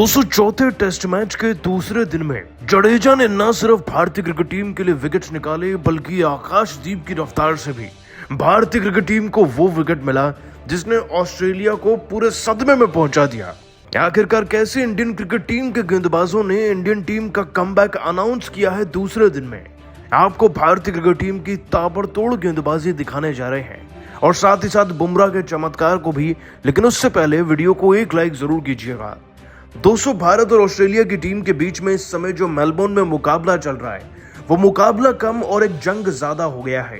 दोस्तों चौथे test match के दूसरे दिन में जडेजा ने न सिर्फ भारतीय क्रिकेट टीम के लिए विकेट्स निकाले बल्कि आकाशदीप की रफ्तार से भी भारतीय क्रिकेट टीम को वो विकेट मिला जिसने ऑस्ट्रेलिया को पूरे सदमे में पहुंचा दिया। आखिरकार कैसे इंडियन क्रिकेट टीम के गेंदबाजों ने इंडियन टीम का कमबैक अनाउंस किया है दूसरे दिन में, आपको भारतीय क्रिकेट टीम की ताबड़तोड़ गेंदबाजी दिखाने जा रहे हैं और साथ ही साथ बुमराह के चमत्कार को भी। लेकिन उससे पहले वीडियो को एक लाइक जरूर कीजिएगा। दोस्तों भारत और ऑस्ट्रेलिया की टीम के बीच में इस समय जो मेलबोर्न में मुकाबला चल रहा है वो मुकाबला कम और एक जंग ज्यादा हो गया है।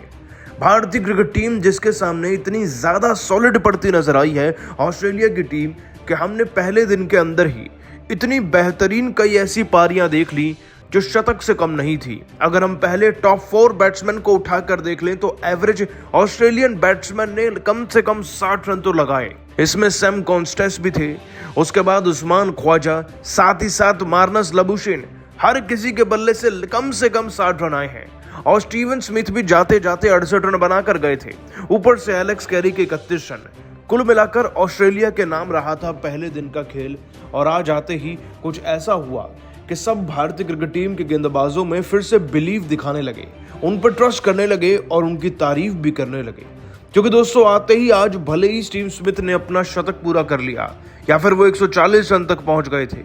भारतीय क्रिकेट टीम जिसके सामने इतनी ज्यादा सॉलिड पड़ती नजर आई है ऑस्ट्रेलिया की टीम कि हमने पहले दिन के अंदर ही इतनी बेहतरीन कई ऐसी पारियां देख ली जो शतक से कम नहीं थी। अगर हम पहले टॉप 4 बैट्समैन को उठाकर देख लें तो एवरेज ऑस्ट्रेलियन बैट्समैन ने कम से कम 60 रन तो लगाए। इसमें सैम कॉन्स्टेस भी थे, उसके बाद उस्मान ख्वाजा, साथ ही साथ मार्नस लबुशेन, हर किसी के बल्ले से कम 60 रन आए हैं और स्टीवन स्मिथ भी जाते जाते 68 रन बनाकर गए थे। ऊपर से एलेक्स कैरी के 31 रन। कुल मिलाकर ऑस्ट्रेलिया के नाम रहा था पहले दिन का खेल और आज आते ही कुछ ऐसा हुआ कि सब भारतीय क्रिकेट टीम के गेंदबाजों में फिर से बिलीव दिखाने लगे, उन पर ट्रस्ट करने लगे और उनकी तारीफ भी करने लगे। क्योंकि दोस्तों आते ही आज भले ही स्टीव स्मिथ ने अपना शतक पूरा कर लिया या फिर वो 140 रन तक पहुंच गए थे,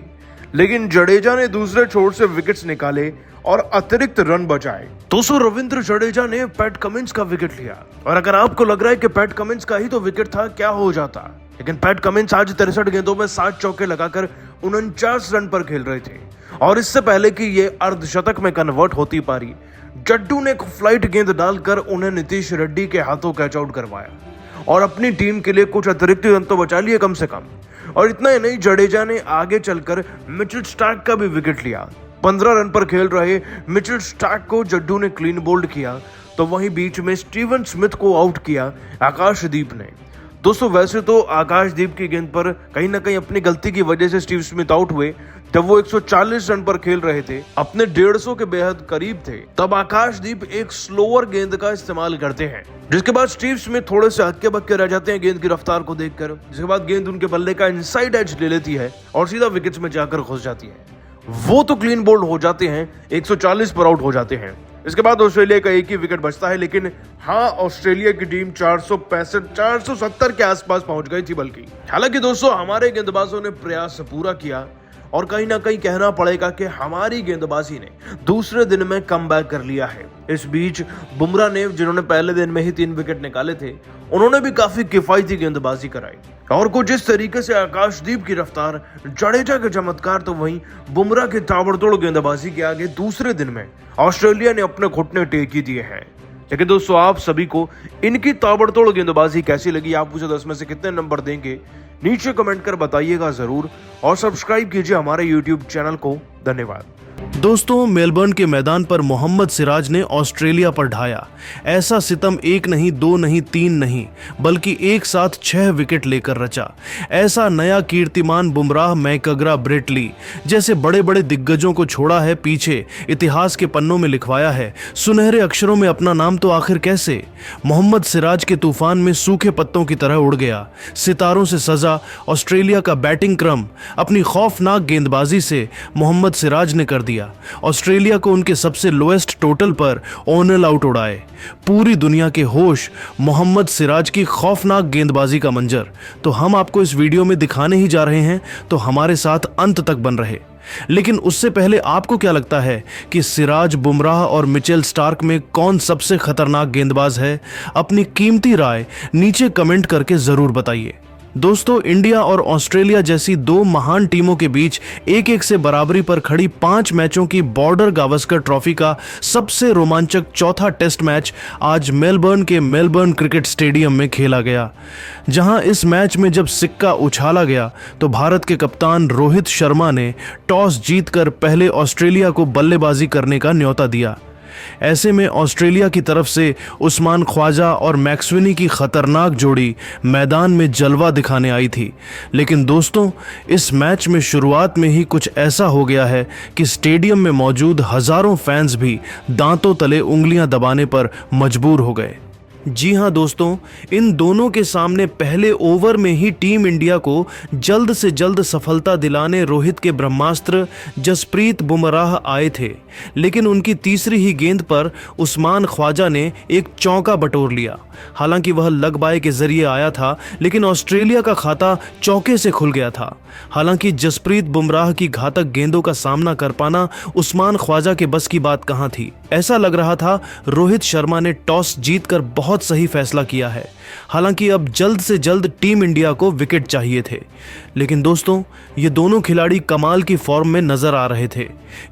लेकिन जडेजा ने दूसरे छोर से विकेट्स निकाले और अतिरिक्त रन बचाए। दोस्तों रविंद्र जडेजा ने पैट कमिंस का विकेट लिया और अगर आपको लग रहा है कि पैट कमिंस का ही तो विकेट था क्या हो जाता, लेकिन पैट कमिंस आज 63 गेंदों में 60 चौके लगाकर 49 रन पर खेल रहे थे और इससे पहले कि ये अर्धशतक में कन्वर्ट होती पारी जड्डू ने फ्लाइट गेंद डालकर उन्हें नीतीश रेड्डी के हाथों कैच आउट करवाया और अपनी टीम के लिए कुछ अतिरिक्त रन तो बचा लिए कम से कम। और इतना ही नहीं, जडेजा ने आगे चलकर मिचेल स्टार्क का भी विकेट लिया। 15 रन पर खेल रहे मिचेल स्टार्क को जड्डू ने क्लीन बोल्ड किया तो वहीं बीच में स्टीवन स्मिथ को आउट किया आकाशदीप ने। दोस्तों वैसे तो आकाशदीप की गेंद पर कहीं ना कहीं अपनी गलती की वजह से स्टीव स्मिथ आउट हुए जब वो 140 रन पर खेल रहे थे, अपने 150 के बेहद करीब थे। तब आकाशदीप एक स्लोअर गेंद का इस्तेमाल करते हैं जिसके बाद स्टीव स्मिथ थोड़े से हक्के बक्के रह जाते हैं गेंद की रफ्तार को देखकर, जिसके बाद गेंद उनके बल्ले का इनसाइड एज ले लेती है और सीधा विकेट्स में जाकर घुस जाती है। वो तो क्लीन बोल्ड हो जाते हैं, 140 पर आउट हो जाते हैं। इसके बाद ऑस्ट्रेलिया का एक ही विकेट बचता है, लेकिन हाँ ऑस्ट्रेलिया की टीम 465 470 के आसपास पहुंच गई थी बल्कि। हालांकि दोस्तों हमारे गेंदबाजों ने प्रयास पूरा किया और कहीं ना कहीं कहना पड़ेगा कि हमारी गेंदबाजी ने दूसरे दिन में कमबैक कर लिया है। इस बीच बुमराह ने, जिन्होंने पहले दिन में ही 3 विकेट निकाले थे, उन्होंने भी काफी किफायती गेंदबाजी कराई और कुछ इस तरीके से आकाशदीप की रफ्तार, जडेजा के चमत्कार तो वहीं मुमराह की ताबड़तोड़ गेंदबाजी के आगे दूसरे दिन में ऑस्ट्रेलिया ने अपने घुटने टेक ही दिए हैं। लेकिन दोस्तों आप सभी को इनकी ताबड़तोड़ गेंदबाजी कैसी लगी, आप मुझे 10 में से कितने नंबर देंगे नीचे कमेंट कर बताइएगा जरूर और सब्सक्राइब कीजिए हमारे यूट्यूब चैनल को। धन्यवाद। दोस्तों मेलबर्न के मैदान पर मोहम्मद सिराज ने ऑस्ट्रेलिया पर ढाया। ऐसा सितम 1 नहीं 2 नहीं 3 नहीं बल्कि एक साथ 6 विकेट लेकर रचा। ऐसा नया कीर्तिमान बुमराह, मैकग्रा, ब्रेटली जैसे बड़े बड़े दिग्गजों को छोड़ा है पीछे, इतिहास के पन्नों में लिखवाया है। सुनहरे अक्षरों में अपना नाम तो आखिर कैसे। मोहम्मद सिराज के तूफान में सूखे पत्तों की तरह उड़ गया। सितारों से सजा ऑस्ट्रेलिया का बैटिंग क्रम अपनी खौफनाक गेंदबाजी से मोहम्मद सिराज ने कर दिया। ऑस्ट्रेलिया को उनके सबसे लोएस्ट टोटल पर ऑनल आउट उड़ाए। पूरी दुनिया के होश मोहम्मद सिराज की खौफनाक गेंदबाजी का मंजर तो हम आपको इस वीडियो में दिखाने ही जा रहे हैं, तो हमारे साथ अंत तक बन रहे। लेकिन उससे पहले आपको क्या लगता है कि सिराज, बुमराह और मिचेल स्टार्क में कौन सबसे खतरनाक गेंदबाज है? अपनी कीमती राय नीचे कमेंट करके जरूर बताइए। दोस्तों इंडिया और ऑस्ट्रेलिया जैसी 2 महान टीमों के बीच 1-1 से बराबरी पर खड़ी 5 मैचों की बॉर्डर गावस्कर ट्रॉफी का सबसे रोमांचक चौथा टेस्ट मैच आज मेलबर्न के मेलबर्न क्रिकेट स्टेडियम में खेला गया, जहां इस मैच में जब सिक्का उछाला गया तो भारत के कप्तान रोहित शर्मा ने टॉस जीतकर पहले ऑस्ट्रेलिया को बल्लेबाजी करने का न्योता दिया। ऐसे में ऑस्ट्रेलिया की तरफ से उस्मान ख्वाजा और मैक्सवेनी की खतरनाक जोड़ी मैदान में जलवा दिखाने आई थी। लेकिन दोस्तों इस मैच में शुरुआत में ही कुछ ऐसा हो गया है कि स्टेडियम में मौजूद हजारों फैंस भी दांतों तले उंगलियां दबाने पर मजबूर हो गए। जी हां दोस्तों, इन दोनों के सामने पहले ओवर में ही टीम इंडिया को जल्द से जल्द सफलता दिलाने रोहित के ब्रह्मास्त्र जसप्रीत बुमराह आए थे, लेकिन उनकी तीसरी ही गेंद पर उस्मान ख्वाजा ने एक चौका बटोर लिया। हालांकि वह लग बाय के जरिए आया था, लेकिन ऑस्ट्रेलिया का खाता चौके से खुल गया था। हालांकि जसप्रीत बुमराह की घातक गेंदों का सामना कर पाना उस्मान ख्वाजा के बस की बात कहां थी। ऐसा लग रहा था रोहित शर्मा ने टॉस जीतकर बहुत सही फैसला किया है। हालांकि अब जल्द से जल्द टीम इंडिया को विकेट चाहिए थे, लेकिन दोस्तों ये दोनों खिलाड़ी कमाल की फॉर्म में नजर आ रहे थे।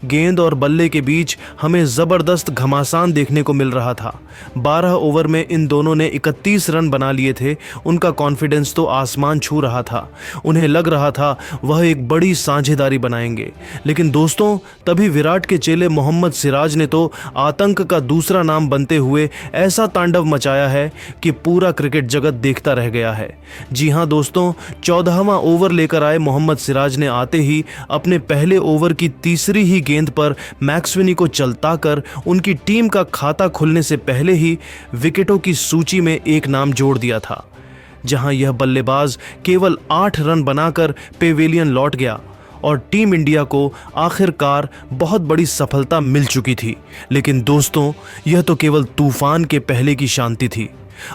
गेंद और बल्ले के बीच हमें जबरदस्त घमासान देखने को मिल रहा था। 12 ओवर में इन दोनों ने 31 रन बना लिए थे। उनका कॉन्फिडेंस तो आसमान छू रहा था। उन्हें लग रहा था वह एक बड़ी साझेदारी बनाएंगे। लेकिन दोस्तों तभी विराट के चेले मोहम्मद सिराज ने तो आतंक का दूसरा नाम बनते हुए ऐसा तांडव मचाया है कि पूरा क्रिकेट जगत देखता रह गया है। जी हां दोस्तों, 14वां ओवर लेकर आए मोहम्मद सिराज ने आते ही अपने पहले ओवर की तीसरी ही गेंद पर मैक्सवेनी को चलता कर उनकी टीम का खाता खुलने से पहले ही विकेटों की सूची में एक नाम जोड़ दिया था। जहां यह बल्लेबाज केवल 8 रन बनाकर पेविलियन लौट गया और टीम इंडिया को आखिरकार बहुत बड़ी सफलता मिल चुकी थी। लेकिन दोस्तों यह तो केवल तूफान के पहले की शांति थी।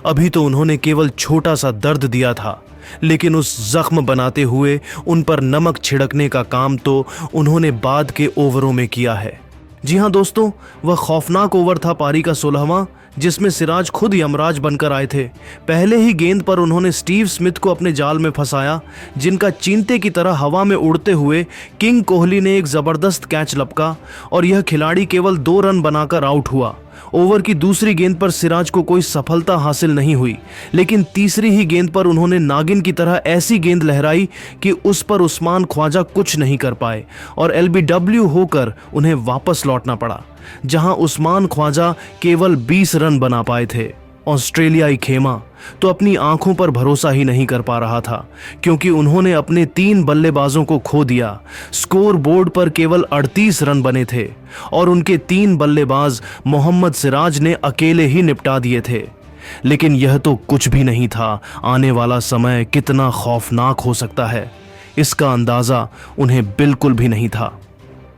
अभी तो उन्होंने केवल छोटा सा दर्द दिया था, लेकिन उस जख्म बनाते हुए उन पर नमक छिड़कने का काम तो उन्होंने बाद के ओवरों में किया है। जी हां दोस्तों, वह खौफनाक ओवर था पारी का 16वां, जिसमें सिराज खुद यमराज बनकर आए थे। पहले ही गेंद पर उन्होंने स्टीव स्मिथ को अपने जाल में फंसाया, जिनका चींटे की तरह हवा में उड़ते हुए किंग कोहली ने एक जबरदस्त कैच लपका और यह खिलाड़ी केवल 2 रन बनाकर आउट हुआ। ओवर की दूसरी गेंद पर सिराज को कोई सफलता हासिल नहीं हुई, लेकिन तीसरी ही गेंद पर उन्होंने नागिन की तरह ऐसी गेंद लहराई कि उस पर उस्मान ख्वाजा कुछ नहीं कर पाए और LBW होकर उन्हें वापस लौटना पड़ा, जहां उस्मान ख्वाजा केवल 20 रन बना पाए थे। ऑस्ट्रेलियाई खेमा तो अपनी आंखों पर भरोसा ही नहीं कर पा रहा था, क्योंकि उन्होंने अपने 3 बल्लेबाजों को खो दिया। स्कोर बोर्ड पर केवल 38 रन बने थे और उनके 3 बल्लेबाज मोहम्मद सिराज ने अकेले ही निपटा दिए थे। लेकिन यह तो कुछ भी नहीं था। आने वाला समय कितना खौफनाक हो सकता है, इसका अंदाजा उन्हें बिल्कुल भी नहीं था।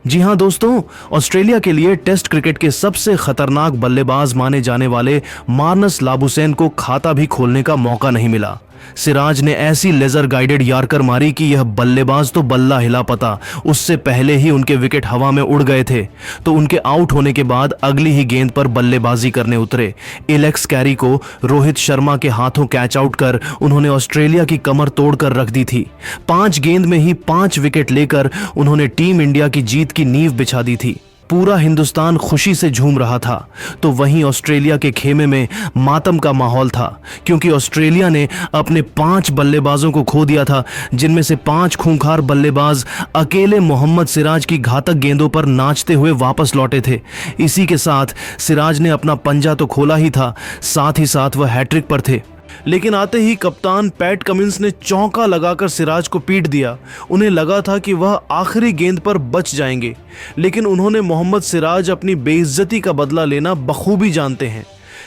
जी हां दोस्तों, ऑस्ट्रेलिया के लिए टेस्ट क्रिकेट के सबसे खतरनाक बल्लेबाज माने जाने वाले मार्नस लाबुसैन को खाता भी खोलने का मौका नहीं मिला। सिराज ने ऐसी लेजर गाइडेड यार्कर मारी कि यह बल्लेबाज तो बल्ला हिला पता, उससे पहले ही उनके विकेट हवा में उड़ गए थे। तो उनके आउट होने के बाद अगली ही गेंद पर बल्लेबाजी करने उतरे एलेक्स कैरी को रोहित शर्मा के हाथों कैच आउट कर उन्होंने ऑस्ट्रेलिया की कमर तोड़कर रख दी थी। 5 गेंद में ही 5 विकेट लेकर उन्होंने टीम इंडिया की जीत की नींव बिछा दी थी। पूरा हिंदुस्तान खुशी से झूम रहा था, तो वहीं ऑस्ट्रेलिया के खेमे में मातम का माहौल था, क्योंकि ऑस्ट्रेलिया ने अपने 5 बल्लेबाजों को खो दिया था, जिनमें से 5 खूंखार बल्लेबाज अकेले मोहम्मद सिराज की घातक गेंदों पर नाचते हुए वापस लौटे थे। इसी के साथ सिराज ने अपना पंजा तो खोला ही था, साथ ही साथ वह हैट्रिक पर थे। लेकिन आते ही कप्तान पैट कमिंस ने चौका लगाकर सिराज को पीट दिया। उन्हें लगा था कि वह आखिरी गेंद पर बच जाएंगे, लेकिन उन्होंने मोहम्मद सिराज अपनी बेइज्जती का बदला लेना बखूबी जानते हैं।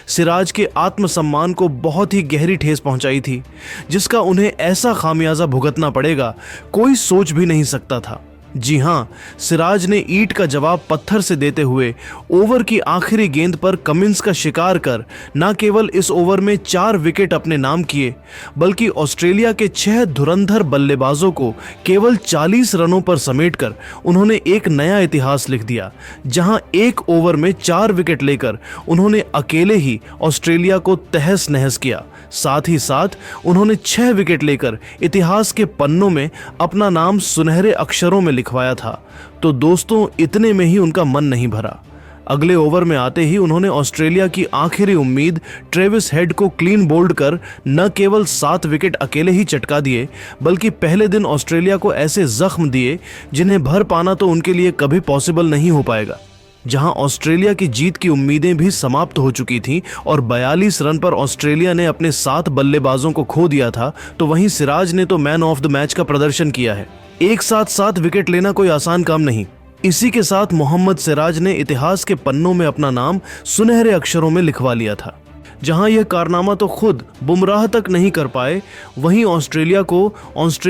सिराज के आत्मसम्मान को बहुत ही गहरी ठेस पहुंचाई थी, जिसका उन्हें ऐसा खामियाजा भुगतना पड़ेगा कोई सोच भी नहीं सकता था। जी हां, सिराज ने ईंट का जवाब पत्थर से देते हुए ओवर की आखिरी गेंद पर कमिंस का शिकार कर न केवल इस ओवर में 4 विकेट अपने नाम किए, बल्कि ऑस्ट्रेलिया के 6 धुरंधर बल्लेबाजों को केवल 40 रनों पर समेटकर उन्होंने एक नया इतिहास लिख दिया, जहां एक ओवर में 4 विकेट लेकर उन्होंने अकेले ही ऑस्ट्रेलिया को तहस नहस किया। साथ ही साथ उन्होंने 6 विकेट लेकर इतिहास के पन्नों में अपना नाम सुनहरे अक्षरों में लिखवाया था। तो दोस्तों इतने में ही उनका मन नहीं भरा। अगले ओवर में आते ही उन्होंने ऑस्ट्रेलिया की आखिरी उम्मीद ट्रेविस हेड को क्लीन बोल्ड कर न केवल 7 विकेट अकेले ही चटका दिए, बल्कि पहले दिन ऑस्ट्रेलिया को ऐसे जख्म दिए जिन्हें भर पाना तो उनके लिए कभी पॉसिबल नहीं हो पाएगा। जहां ऑस्ट्रेलिया की जीत की उम्मीदें भी समाप्त हो चुकी थीं और 42 रन पर ऑस्ट्रेलिया ने अपने 7 बल्लेबाजों को खो दिया था, तो वहीं सिराज ने तो मैन ऑफ द मैच का प्रदर्शन किया है। एक साथ 7 विकेट लेना कोई आसान काम नहीं। इसी के साथ मोहम्मद सिराज ने इतिहास के पन्नों में अपना नाम सुनहरे अक्षरों में लिखवा लिया था। जहां यह कारनामा तो खुद बुमराह तक नहीं कर पाए, वहीं ऑस्ट्रेलिया को